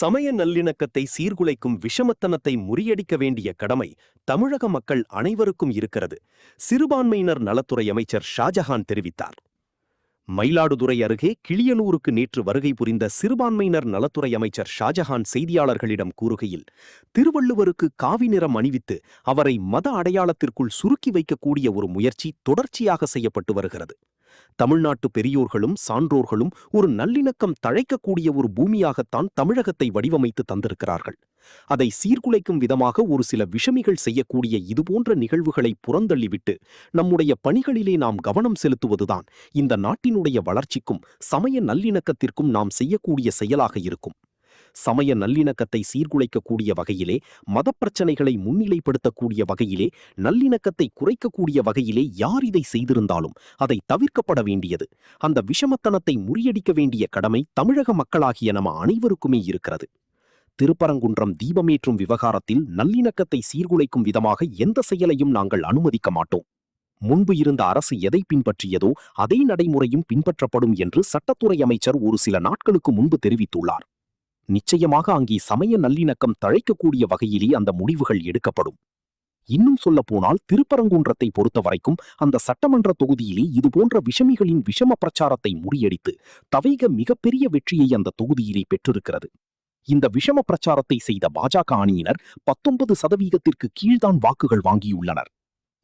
சமய நல்லிணக்கத்தை சீர்குலைக்கும் விஷமத்தனத்தை முறியடிக்க வேண்டிய கடமை தமிழக மக்கள் அனைவருக்கும் இருக்கிறது. சிறுபான்மையினர் நலத்துறை அமைச்சர் ஷாஜஹான் தெரிவித்தார். மயிலாடுதுறை அருகே கிளியனூருக்கு நேற்று வருகை புரிந்த சிறுபான்மையினர் நலத்துறை அமைச்சர் ஷாஜஹான் செய்தியாளர்களிடம் கூறுகையில், திருவள்ளுவருக்கு காவி நிறம் அணிவித்து அவரை மத அடையாளத்திற்குள் சுருக்கி வைக்கக்கூடிய ஒரு முயற்சி தொடர்ச்சியாக செய்யப்பட்டு வருகிறது. தமிழ்நாட்டு பெரியோர்களும் சான்றோர்களும் ஒரு நல்லிணக்கம் தழைக்கக்கூடிய ஒரு பூமியாகத்தான் தமிழகத்தை வடிவமைத்து தந்திருக்கிறார்கள். அதை சீர்குலைக்கும் விதமாக ஒரு சில விஷமிகள் செய்யக்கூடிய இதுபோன்ற நிகழ்வுகளை புறந்தள்ளிவிட்டு நம்முடைய பணிகளிலே நாம் கவனம் செலுத்துவதுதான் இந்த நாட்டினுடைய வளர்ச்சிக்கும் சமய நல்லிணக்கத்திற்கும் நாம் செய்யக்கூடிய செயலாக இருக்கும். சமய நல்லிணக்கத்தை சீர்குலைக்கக்கூடிய வகையிலே, மத பிரச்சனைகளை முன்னிலைப்படுத்தக்கூடிய வகையிலே, நல்லிணக்கத்தை குறைக்கக்கூடிய வகையிலே யார் இதை செய்திருந்தாலும் அதை தவிர்க்கப்பட வேண்டியது, அந்த விஷமத்தனத்தை முறியடிக்க வேண்டிய கடமை தமிழக மக்களாகிய நம்ம அனைவருக்குமே இருக்கிறது. திருப்பரங்குன்றம் தீபமேற்றும் விவகாரத்தில் நல்லிணக்கத்தை சீர்குலைக்கும் விதமாக எந்த செயலையும் நாங்கள் அனுமதிக்க மாட்டோம். முன்பு இருந்த அரசு எதை பின்பற்றியதோ அதே நடைமுறையும் பின்பற்றப்படும் என்று சட்டத்துறை அமைச்சர் ஒரு சில நாட்களுக்கு முன்பு தெரிவித்துள்ளார். நிச்சயமாக அங்கே சமய நல்லிணக்கம் தழைக்கக்கூடிய வகையிலே அந்த முடிவுகள் எடுக்கப்படும். இன்னும் சொல்ல போனால் திருப்பரங்குன்றத்தை பொறுத்தவரைக்கும் அந்த சட்டமன்ற தொகுதியிலே இதுபோன்ற விஷமிகளின் விஷம பிரச்சாரத்தை முறியடித்து தவைக மிகப்பெரிய வெற்றியை அந்த தொகுதியிலே பெற்றிருக்கிறது. இந்த விஷம பிரச்சாரத்தை செய்த பாஜக அணியினர் 19% கீழ்தான் வாக்குகள் வாங்கியுள்ளனர்.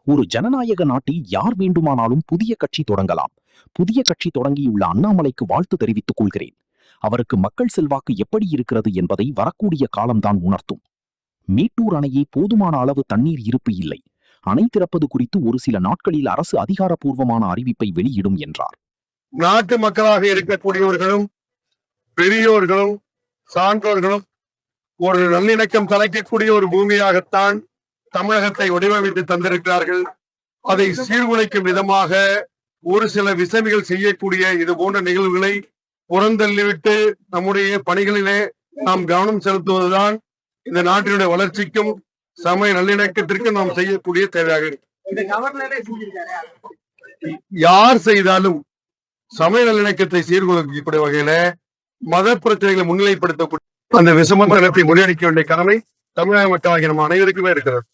ஒரு ஜனநாயக நாட்டில் யார் வேண்டுமானாலும் புதிய கட்சி தொடங்கலாம். புதிய கட்சி தொடங்கியுள்ள அண்ணாமலைக்கு வாழ்த்து தெரிவித்துக் கொள்கிறேன். அவருக்கு மக்கள் செல்வாக்கு எப்படி இருக்கிறது என்பதை வரக்கூடிய காலம்தான் உணர்த்தும். மேட்டூர் அணையே போதுமான அளவு தண்ணீர் இருப்பு இல்லை. அணை திறப்பது குறித்து ஒரு சில நாட்களில் அரசு அதிகாரப்பூர்வமான அறிவிப்பை வெளியிடும் என்றார். நாட்டு மக்களாக இருக்கக்கூடியவர்களும் பெரியோர்களும் சான்றோர்களும் ஒரு நல்லிணக்கம் தலைக்கக்கூடிய ஒரு பூமியாகத்தான் தமிழகத்தை வடிவமைத்து தந்திருக்கிறார்கள். அதை சீர்குலைக்கும் விதமாக ஒரு சில விசமிகள் செய்யக்கூடிய இது போன்ற நிகழ்வுகளை புறந்தள்ளிவிட்டு நம்முடைய பணிகளிலே நாம் கவனம் செலுத்துவதுதான் இந்த நாட்டினுடைய வளர்ச்சிக்கும் சமய நல்லிணக்கத்திற்கும் நாம் செய்யக்கூடிய தேவையாக இருக்கு. யார் செய்தாலும் சமய நல்லிணக்கத்தை சீர்குலைக்கக்கூடிய வகையில மத பிரச்சனைகளை முன்னிலைப்படுத்தக்கூடிய அந்த விஷமத்தனத்தை முறியடிக்க வேண்டிய கடமை தமிழக மக்களாகிய நம்ம அனைவருக்குமே இருக்கிறது.